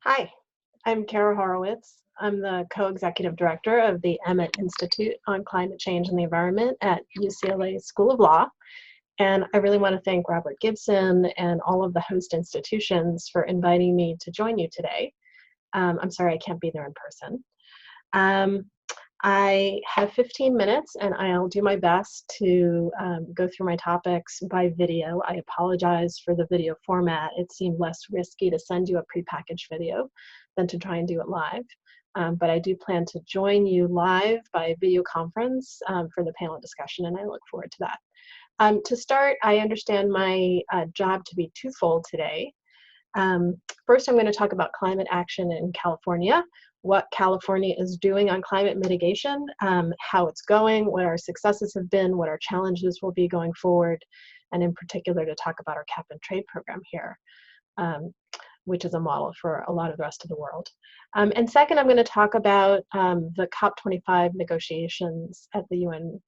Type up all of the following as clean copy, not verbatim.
Hi, I'm Cara Horowitz. I'm the co-executive director of the Emmett Institute on Climate Change and the Environment at UCLA School of Law. And I really want to thank Robert Gibson and all of the host institutions for inviting me to join you today. I'm sorry I can't be there in person. I have 15 minutes and I'll do my best to go through my topics by video. I apologize for the video format. It seemed less risky to send you a prepackaged video than to try and do it live. But I do plan to join you live by video conference for the panel discussion, and I look forward to that. To start, I understand my job to be twofold today. First, I'm going to talk about climate action in California, what California is doing on climate mitigation, how it's going, what our successes have been, what our challenges will be going forward, and in particular to talk about our cap-and-trade program here, which is a model for a lot of the rest of the world. And second, I'm going to talk about the COP25 negotiations at the UN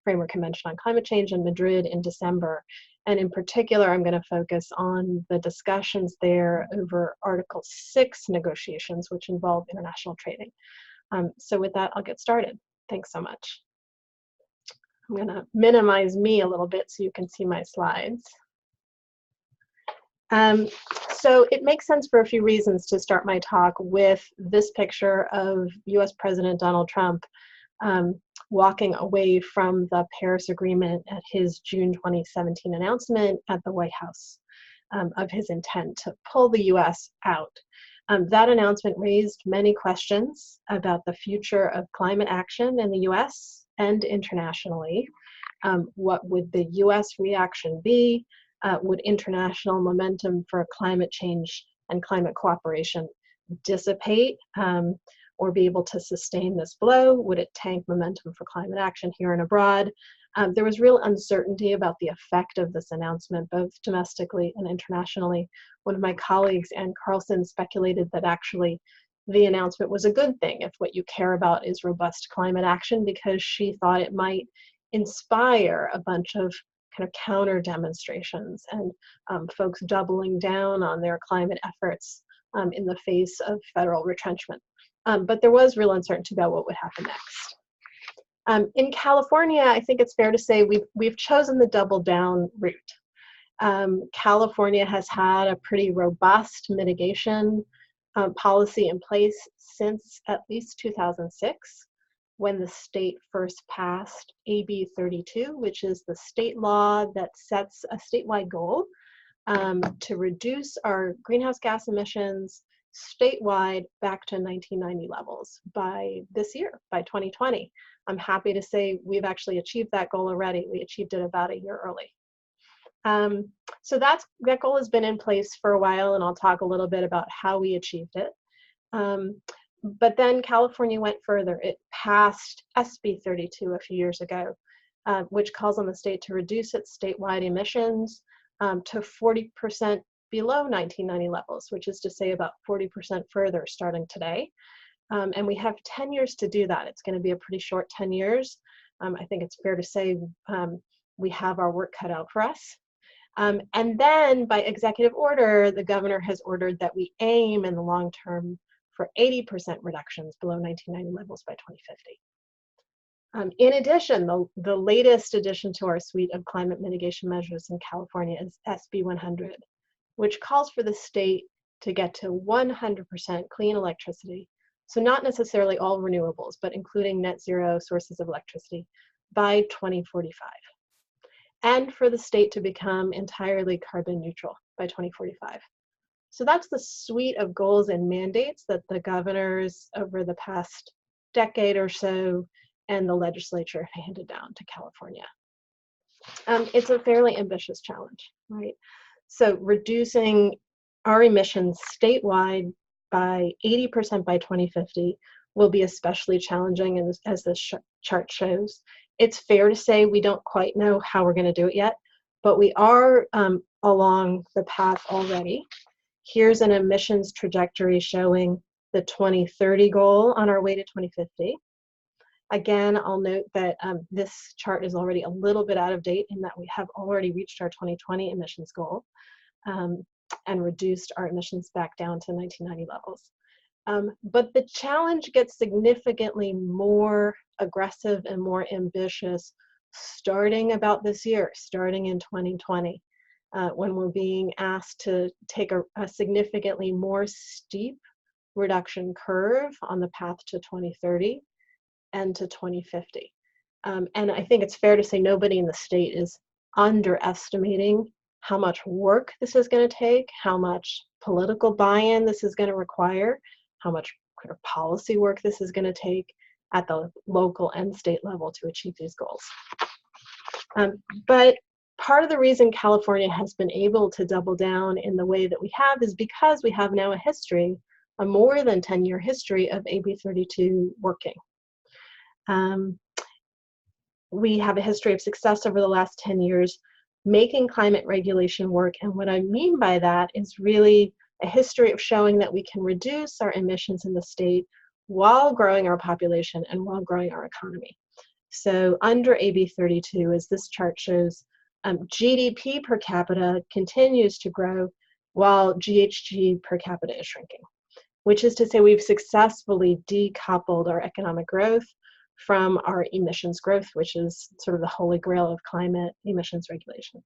Framework Convention on Climate Change in Madrid in December. And in particular, I'm going to focus on the discussions there over Article 6 negotiations, which involve international trading. So with that, I'll get started. Thanks so much. I'm going to minimize me a little bit so you can see my slides. So it makes sense for a few reasons to start my talk with this picture of US President Donald Trump walking away from the Paris Agreement at his June 2017 announcement at the White House of his intent to pull the US out. That announcement raised many questions about the future of climate action in the US and internationally. What would the US reaction be? Would international momentum for climate change and climate cooperation dissipate or be able to sustain this blow? Would it tank momentum for climate action here and abroad? There was real uncertainty about the effect of this announcement, both domestically and internationally. One of my colleagues, Ann Carlson, speculated that actually the announcement was a good thing if what you care about is robust climate action, because she thought it might inspire a bunch of kind of counter demonstrations and folks doubling down on their climate efforts in the face of federal retrenchment. But there was real uncertainty about what would happen next. In California, I think it's fair to say we've chosen the double down route. California has had a pretty robust mitigation policy in place since at least 2006. When the state first passed AB 32, which is the state law that sets a statewide goal to reduce our greenhouse gas emissions statewide back to 1990 levels by this year, by 2020. I'm happy to say we've actually achieved that goal already. We achieved it about a year early. So that goal has been in place for a while, and I'll talk a little bit about how we achieved it. But then California went further. It passed SB 32 a few years ago, which calls on the state to reduce its statewide emissions to 40% below 1990 levels, which is to say about 40% further starting today. And we have 10 years to do that. It's going to be a pretty short 10 years. I think it's fair to say we have our work cut out for us. And then by executive order, the governor has ordered that we aim in the long term for 80% reductions below 1990 levels by 2050. In addition, the latest addition to our suite of climate mitigation measures in California is SB 100, which calls for the state to get to 100% clean electricity, so not necessarily all renewables, but including net zero sources of electricity by 2045, and for the state to become entirely carbon neutral by 2045. So that's the suite of goals and mandates that the governors over the past decade or so and the legislature have handed down to California. It's a fairly ambitious challenge, right? So reducing our emissions statewide by 80% by 2050 will be especially challenging, as this chart shows. It's fair to say we don't quite know how we're going to do it yet, but we are along the path already. Here's an emissions trajectory showing the 2030 goal on our way to 2050. Again, I'll note that this chart is already a little bit out of date in that we have already reached our 2020 emissions goal. And reduced our emissions back down to 1990 levels. But the challenge gets significantly more aggressive and more ambitious starting about this year, starting in 2020, when we're being asked to take a significantly more steep reduction curve on the path to 2030 and to 2050. And I think it's fair to say nobody in the state is underestimating how much work this is going to take, how much political buy-in this is going to require, how much kind of policy work this is going to take at the local and state level to achieve these goals. But part of the reason California has been able to double down in the way that we have is because we have now a history, a more than 10-year history of AB 32 working. We have a history of success over the last 10 years making climate regulation work, and what I mean by that is really a history of showing that we can reduce our emissions in the state while growing our population and while growing our economy. So under AB 32, as this chart shows, GDP per capita continues to grow while GHG per capita is shrinking, which is to say we've successfully decoupled our economic growth from our emissions growth, which is sort of the holy grail of climate emissions regulation.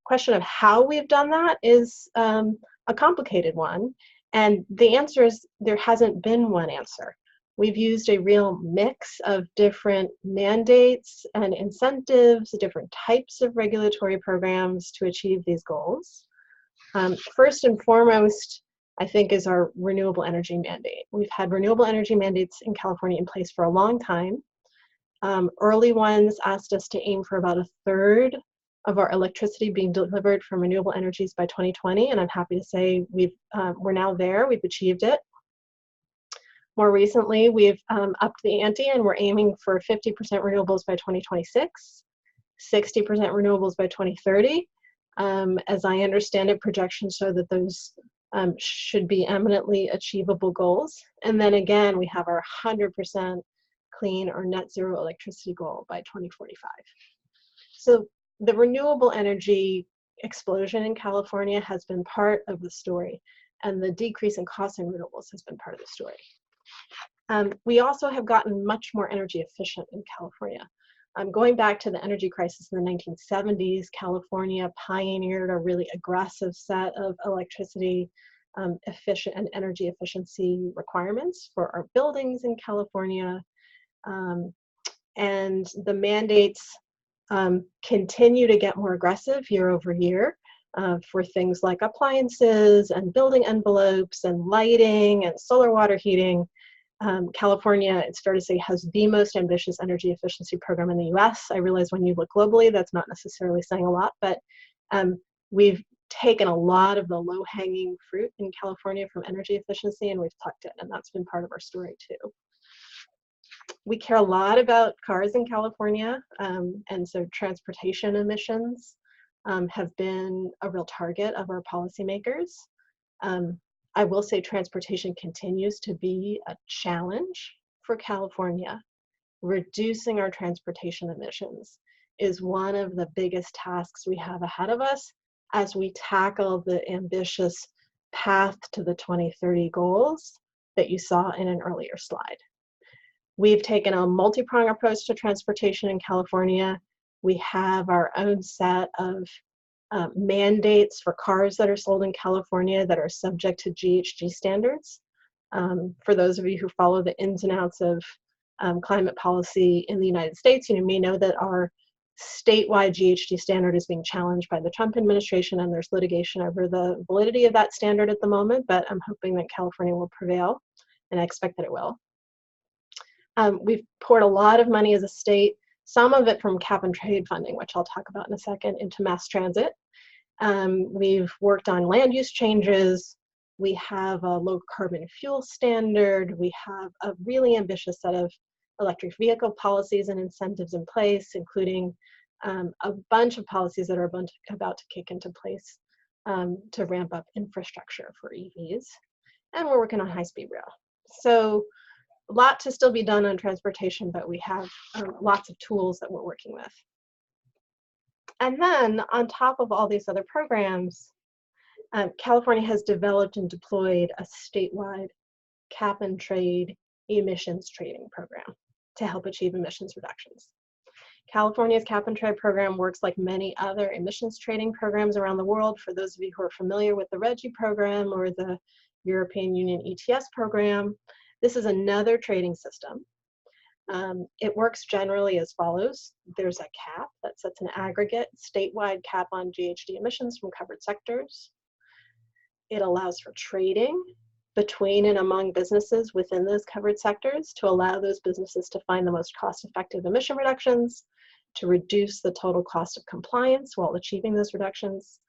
Question of how we've done that is a complicated one, and the answer is there hasn't been one answer. We've used a real mix of different mandates and incentives, different types of regulatory programs to achieve these goals. First and foremost, I think, is our renewable energy mandate. We've had renewable energy mandates in California in place for a long time. Early ones asked us to aim for about a third of our electricity being delivered from renewable energies by 2020, and I'm happy to say we're now there, we've achieved it. More recently, we've upped the ante and we're aiming for 50% renewables by 2026, 60% renewables by 2030. As I understand it, projections show that those should be eminently achievable goals. And then again, we have our 100% clean or net zero electricity goal by 2045. So the renewable energy explosion in California has been part of the story, and the decrease in costs in renewables has been part of the story. We also have gotten much more energy efficient in California. Going back to the energy crisis in the 1970s, California pioneered a really aggressive set of electricity efficient and energy efficiency requirements for our buildings in California. And the mandates continue to get more aggressive year over year for things like appliances and building envelopes and lighting and solar water heating. California, it's fair to say, has the most ambitious energy efficiency program in the US. I realize when you look globally, that's not necessarily saying a lot, but we've taken a lot of the low-hanging fruit in California from energy efficiency and we've tucked it, and that's been part of our story too. We care a lot about cars in California, and so transportation emissions have been a real target of our policymakers. I will say transportation continues to be a challenge for California. Reducing our transportation emissions is one of the biggest tasks we have ahead of us as we tackle the ambitious path to the 2030 goals that you saw in an earlier slide. We've taken a multi-pronged approach to transportation in California. We have our own set of mandates for cars that are sold in California that are subject to GHG standards. For those of you who follow the ins and outs of climate policy in the United States, you may know that our statewide GHG standard is being challenged by the Trump administration, and there's litigation over the validity of that standard at the moment, but I'm hoping that California will prevail, and I expect that it will. We've poured a lot of money as a state, some of it from cap-and-trade funding, which I'll talk about in a second, into mass transit. We've worked on land use changes. We have a low carbon fuel standard. We have a really ambitious set of electric vehicle policies and incentives in place, including a bunch of policies that are about to kick into place to ramp up infrastructure for EVs. And we're working on high-speed rail. So a lot to still be done on transportation, but we have lots of tools that we're working with. And then on top of all these other programs, California has developed and deployed a statewide cap-and-trade emissions trading program to help achieve emissions reductions. California's cap-and-trade program works like many other emissions trading programs around the world. For those of you who are familiar with the RGGI program or the European Union ETS program, this is another trading system. It works generally as follows. There's a cap that sets an aggregate statewide cap on GHG emissions from covered sectors. It allows for trading between and among businesses within those covered sectors to allow those businesses to find the most cost-effective emission reductions, to reduce the total cost of compliance while achieving those reductions.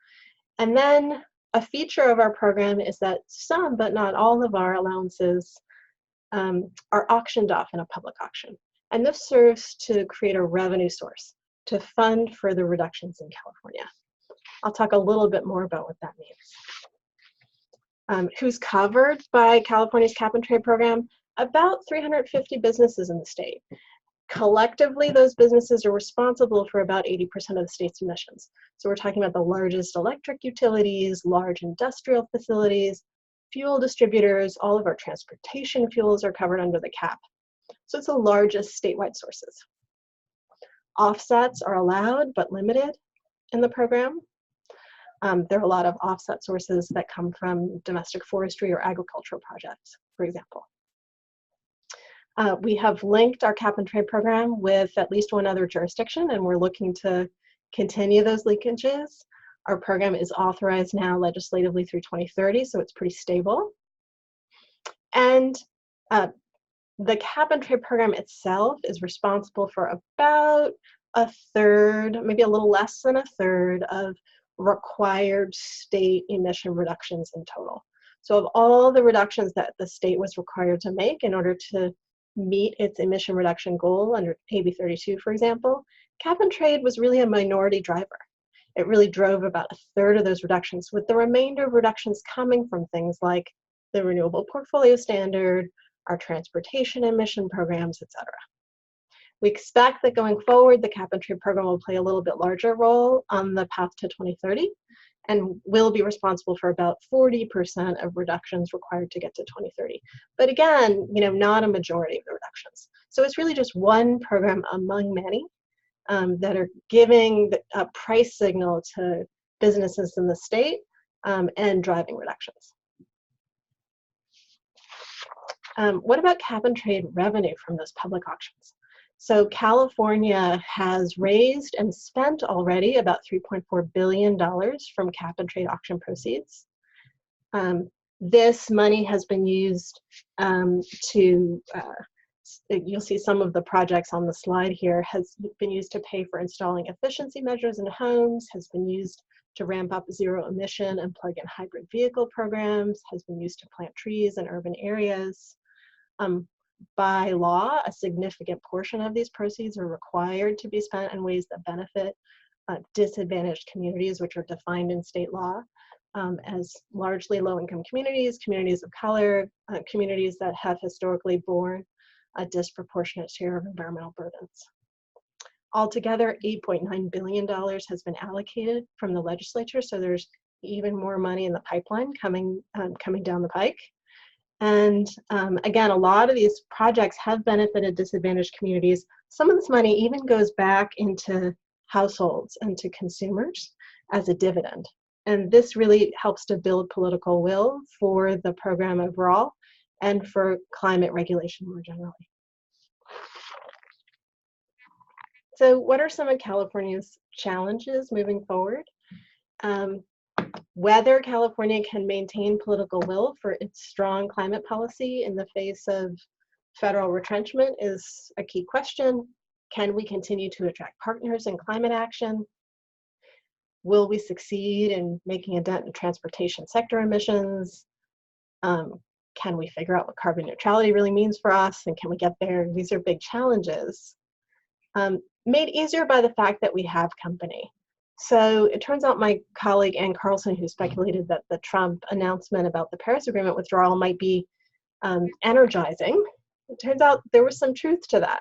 And then a feature of our program is that some, but not all of our allowances are auctioned off in a public auction. And this serves to create a revenue source to fund further reductions in California. I'll talk a little bit more about what that means. Who's covered by California's cap-and-trade program? About 350 businesses in the state. Collectively, those businesses are responsible for about 80% of the state's emissions. So we're talking about the largest electric utilities, large industrial facilities, fuel distributors, all of our transportation fuels are covered under the cap. So it's the largest statewide sources. Offsets are allowed but limited in the program. There are a lot of offset sources that come from domestic forestry or agricultural projects, for example. We have linked our cap-and-trade program with at least one other jurisdiction, and we're looking to continue those linkages. Our program is authorized now legislatively through 2030, so it's pretty stable. And the cap-and-trade program itself is responsible for about a third, maybe a little less than a third of required state emission reductions in total. So of all the reductions that the state was required to make in order to meet its emission reduction goal under AB 32, for example, cap-and-trade was really a minority driver. It really drove about a third of those reductions, with the remainder of reductions coming from things like the renewable portfolio standard, our transportation emission programs, etc. We expect that going forward, the cap-and-trade program will play a little bit larger role on the path to 2030 and will be responsible for about 40% of reductions required to get to 2030. But again, not a majority of the reductions. So it's really just one program among many that are giving a price signal to businesses in the state and driving reductions. What about cap-and-trade revenue from those public auctions? So California has raised and spent already about $3.4 billion from cap-and-trade auction proceeds. This money has been used you'll see some of the projects on the slide here, has been used to pay for installing efficiency measures in homes, has been used to ramp up zero emission and plug-in hybrid vehicle programs, has been used to plant trees in urban areas. By law, a significant portion of these proceeds are required to be spent in ways that benefit disadvantaged communities, which are defined in state law as largely low-income communities, communities of color, communities that have historically borne a disproportionate share of environmental burdens. Altogether, $8.9 billion has been allocated from the legislature, so there's even more money in the pipeline coming down the pike. And again, a lot of these projects have benefited disadvantaged communities. Some of this money even goes back into households and to consumers as a dividend. And this really helps to build political will for the program overall and for climate regulation more generally. So what are some of California's challenges moving forward? Whether California can maintain political will for its strong climate policy in the face of federal retrenchment is a key question. Can we continue to attract partners in climate action? Will we succeed in making a dent in transportation sector emissions? Can we figure out what carbon neutrality really means for us, and can we get there? These are big challenges, made easier by the fact that we have company. So it turns out my colleague Ann Carlson, who speculated that the Trump announcement about the Paris Agreement withdrawal might be energizing, it turns out there was some truth to that.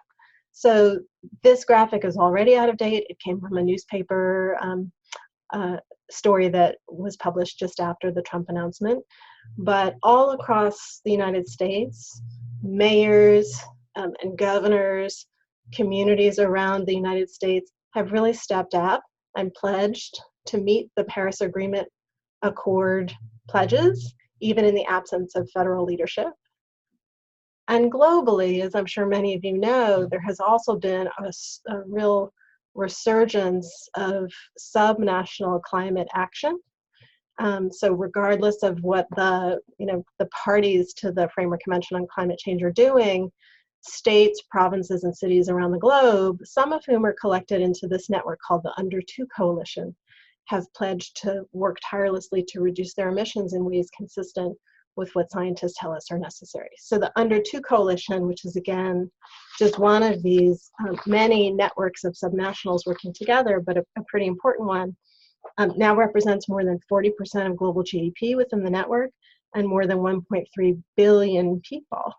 So this graphic is already out of date. It came from a newspaper story that was published just after the Trump announcement. But all across the United States, mayors and governors, communities around the United States have really stepped up and pledged to meet the Paris Agreement Accord pledges, even in the absence of federal leadership. And globally, as I'm sure many of you know, there has also been a real resurgence of subnational climate action. So regardless of what the parties to the Framework Convention on Climate Change are doing, states, provinces, and cities around the globe, some of whom are collected into this network called the Under 2 Coalition, have pledged to work tirelessly to reduce their emissions in ways consistent with what scientists tell us are necessary. So the Under 2 Coalition, which is again just one of these many networks of subnationals working together, but a pretty important one, now represents more than 40% of global GDP within the network and more than 1.3 billion people.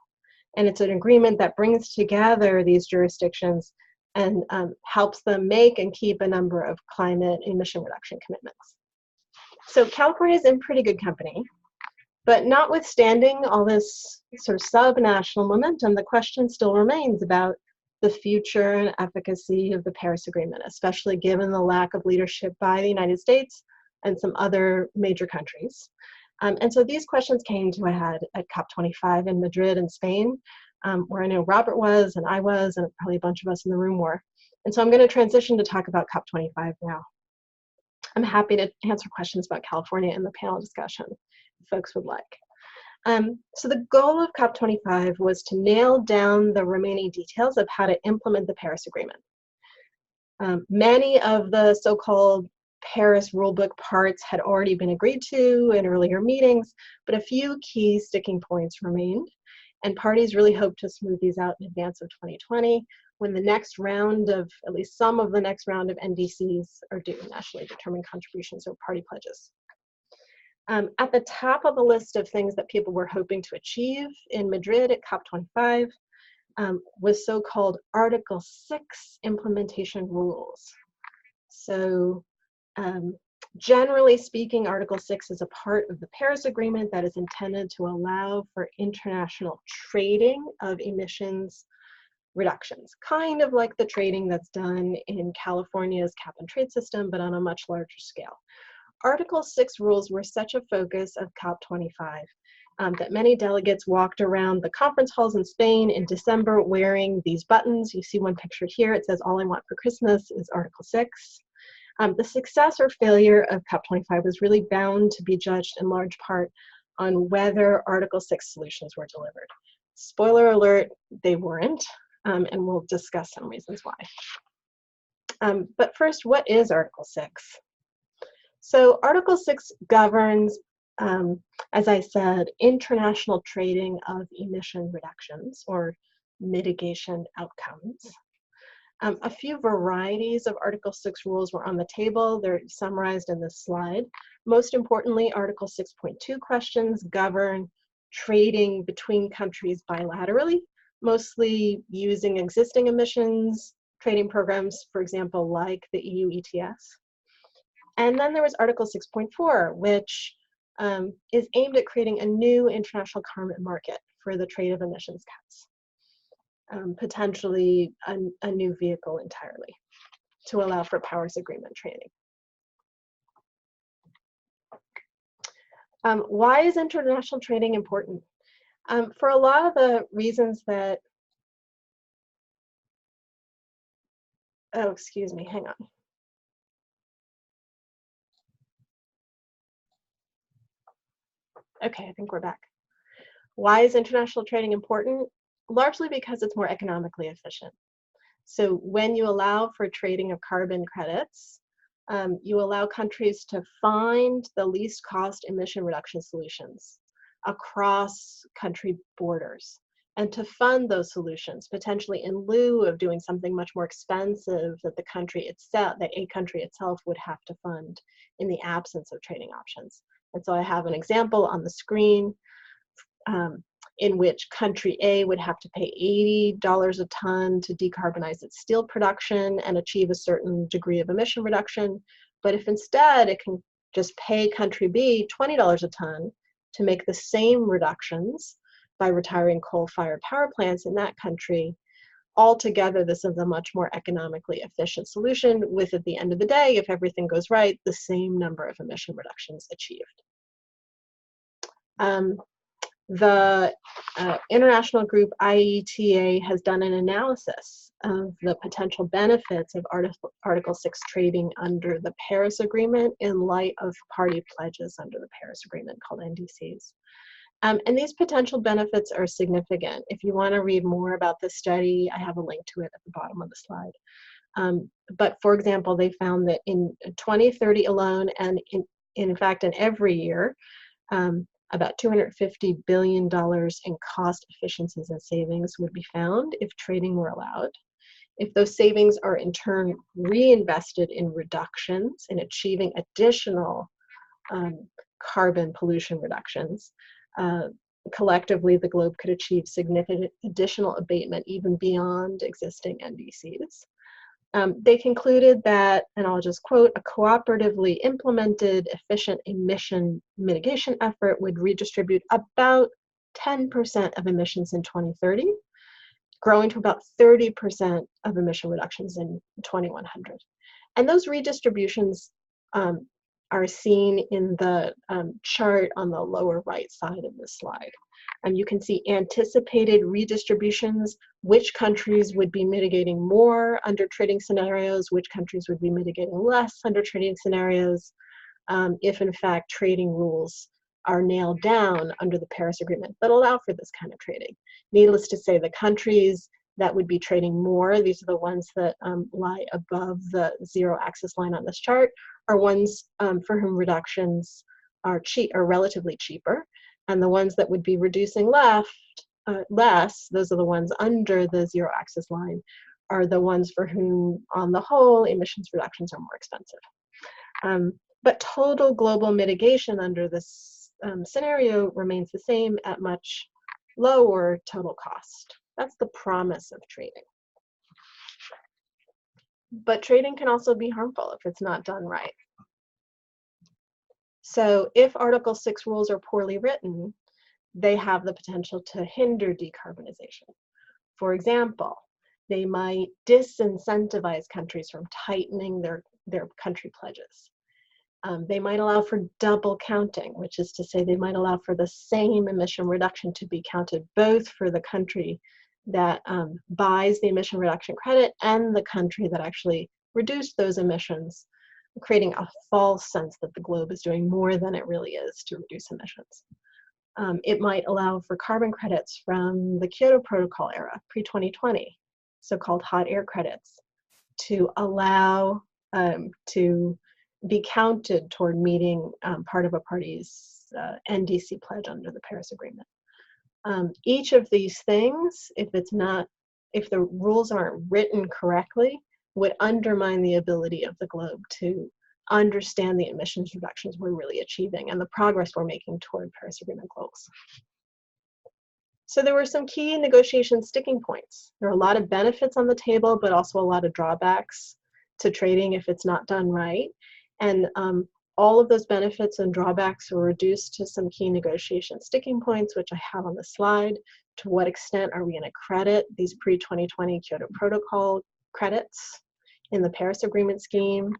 And it's an agreement that brings together these jurisdictions and helps them make and keep a number of climate emission reduction commitments. So California is in pretty good company, but notwithstanding all this sort of subnational momentum, the question still remains about the future and efficacy of the Paris Agreement, especially given the lack of leadership by the United States and some other major countries. And so these questions came to a head at COP25 in Madrid in Spain, where I know Robert was, and I was, and probably a bunch of us in the room were. And so I'm going to transition to talk about COP25 now. I'm happy to answer questions about California in the panel discussion, if folks would like. So the goal of COP25 was to nail down the remaining details of how to implement the Paris Agreement. Many of the so-called Paris Rulebook parts had already been agreed to in earlier meetings, but a few key sticking points remained, and parties really hope to smooth these out in advance of 2020, when the next round of, at least some of the next round of NDCs are due, nationally determined contributions or party pledges. At the top of the list of things that people were hoping to achieve in Madrid at COP25 was so-called Article 6 implementation rules. So generally speaking, Article 6 is a part of the Paris Agreement that is intended to allow for international trading of emissions reductions, kind of like the trading that's done in California's cap-and-trade system, but on a much larger scale. Article 6 rules were such a focus of COP25 that many delegates walked around the conference halls in Spain in December wearing these buttons. You see one picture here. It says, "All I want for Christmas is Article 6. The success or failure of COP25 was really bound to be judged in large part on whether Article 6 solutions were delivered. Spoiler alert, they weren't, and we'll discuss some reasons why. But first, what is Article 6? So Article 6 governs, as I said, international trading of emission reductions or mitigation outcomes. A few varieties of Article 6 rules were on the table. They're summarized in this slide. Most importantly, Article 6.2 questions govern trading between countries bilaterally, mostly using existing emissions trading programs, for example, like the EU ETS. And then there was Article 6.4, which is aimed at creating a new international carbon market for the trade of emissions cuts, potentially a new vehicle entirely to allow for Paris Agreement trading. Why is international trading important? For a lot of the reasons that, oh, excuse me, hang on. Okay, I think we're back. Why is international trading important? Largely because it's more economically efficient. So when you allow for trading of carbon credits, you allow countries to find the least cost emission reduction solutions across country borders and to fund those solutions, potentially in lieu of doing something much more expensive that the country itself, that a country itself would have to fund in the absence of trading options. And so I have an example on the screen in which country A would have to pay $80 a ton to decarbonize its steel production and achieve a certain degree of emission reduction. But if instead it can just pay country B $20 a ton to make the same reductions by retiring coal-fired power plants in that country. Altogether, this is a much more economically efficient solution with, at the end of the day, if everything goes right, the same number of emission reductions achieved. The international group IETA has done an analysis of the potential benefits of Article 6 trading under the Paris Agreement in light of party pledges under the Paris Agreement called NDCs. And these potential benefits are significant. If you want to read more about this study, I have a link to it at the bottom of the slide. But for example, they found that in 2030 alone, and in fact in every year, about $250 billion in cost efficiencies and savings would be found if trading were allowed. If those savings are in turn reinvested in reductions, in achieving additional carbon pollution reductions, collectively the globe could achieve significant additional abatement even beyond existing NDCs. They concluded that, and I'll just quote, a cooperatively implemented efficient emission mitigation effort would redistribute about 10% of emissions in 2030, growing to about 30% of emission reductions in 2100. And those redistributions are seen in the chart on the lower right side of this slide. And you can see anticipated redistributions, which countries would be mitigating more under trading scenarios, which countries would be mitigating less under trading scenarios, if in fact trading rules are nailed down under the Paris Agreement that allow for this kind of trading. Needless to say, the countries that would be trading more, these are the ones that lie above the zero axis line on this chart, are ones for whom reductions are relatively cheaper. And the ones that would be reducing less, those are the ones under the zero axis line, are the ones for whom, on the whole, emissions reductions are more expensive. But total global mitigation under this scenario remains the same at much lower total cost. That's the promise of trading. But trading can also be harmful if it's not done right. So if Article 6 rules are poorly written, they have the potential to hinder decarbonization. For example, they might disincentivize countries from tightening their country pledges. They might allow for double counting, which is to say they might allow for the same emission reduction to be counted both for the country that buys the emission reduction credit and the country that actually reduced those emissions, creating a false sense that the globe is doing more than it really is to reduce emissions. It might allow for carbon credits from the Kyoto Protocol era, pre-2020, so-called hot air credits, to allow to be counted toward meeting part of a party's NDC pledge under the Paris Agreement. Each of these things, if the rules aren't written correctly, would undermine the ability of the globe to understand the emissions reductions we're really achieving and the progress we're making toward Paris Agreement goals. So there were some key negotiation sticking points. There are a lot of benefits on the table, but also a lot of drawbacks to trading if it's not done right. And all of those benefits and drawbacks were reduced to some key negotiation sticking points, which I have on the slide. To what extent are we going to credit these pre-2020 Kyoto Protocol credits in the Paris Agreement scheme?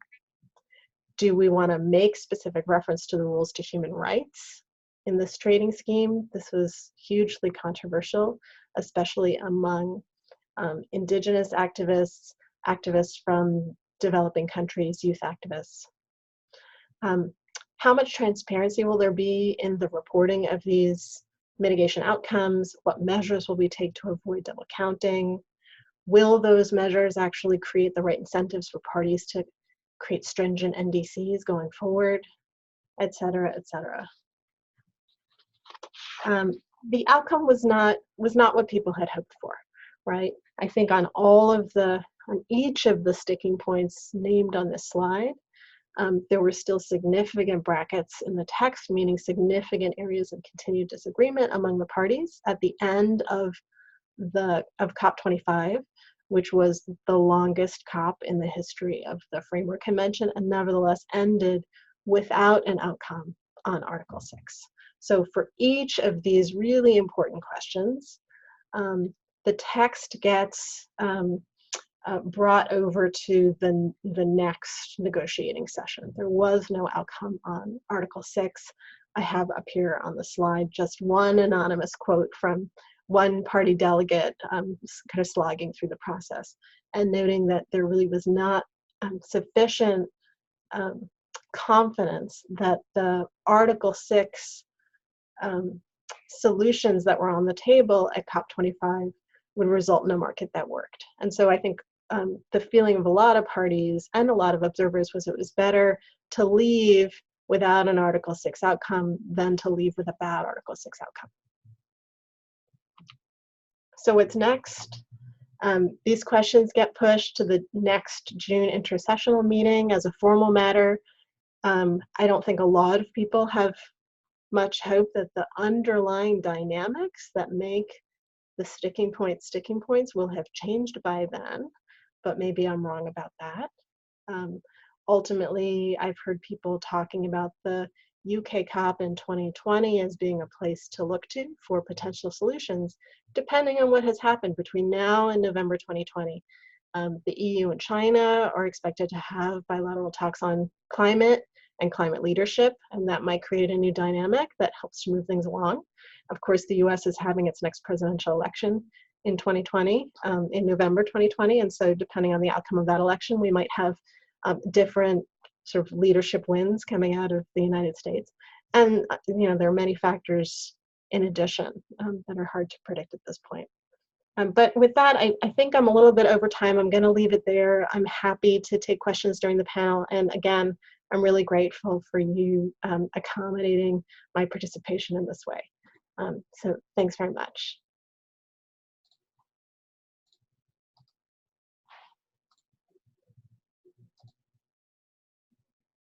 Do we want to make specific reference to the rules to human rights in this trading scheme? This was hugely controversial, especially among indigenous activists, activists from developing countries, youth activists. How much transparency will there be in the reporting of these mitigation outcomes? What measures will we take to avoid double counting? Will those measures actually create the right incentives for parties to create stringent NDCs going forward, et cetera, et cetera? The outcome was not what people had hoped for, right? I think on each of the sticking points named on this slide, there were still significant brackets in the text, meaning significant areas of continued disagreement among the parties at the end of COP25, which was the longest COP in the history of the Framework Convention, and nevertheless ended without an outcome on Article 6. So for each of these really important questions, the text gets brought over to the next negotiating session. There was no outcome on Article 6. I have up here on the slide just one anonymous quote from one party delegate kind of slogging through the process and noting that there really was not sufficient confidence that the Article 6 solutions that were on the table at COP25 would result in a market that worked. And so I think the feeling of a lot of parties and a lot of observers was it was better to leave without an Article 6 outcome than to leave with a bad Article 6 outcome. So what's next? These questions get pushed to the next June intersessional meeting as a formal matter. I don't think a lot of people have much hope that the underlying dynamics that make the sticking points will have changed by then, but maybe I'm wrong about that. Ultimately, I've heard people talking about the UK COP in 2020 as being a place to look to for potential solutions, depending on what has happened between now and November 2020. The EU and China are expected to have bilateral talks on climate and climate leadership, and that might create a new dynamic that helps to move things along. Of course, the US is having its next presidential election in 2020, in November 2020, and so depending on the outcome of that election, we might have different sort of leadership wins coming out of the United States. And there are many factors in addition that are hard to predict at this point. But with that, I think I'm a little bit over time. I'm going to leave it there. I'm happy to take questions during the panel. And again, I'm really grateful for you accommodating my participation in this way. So thanks very much.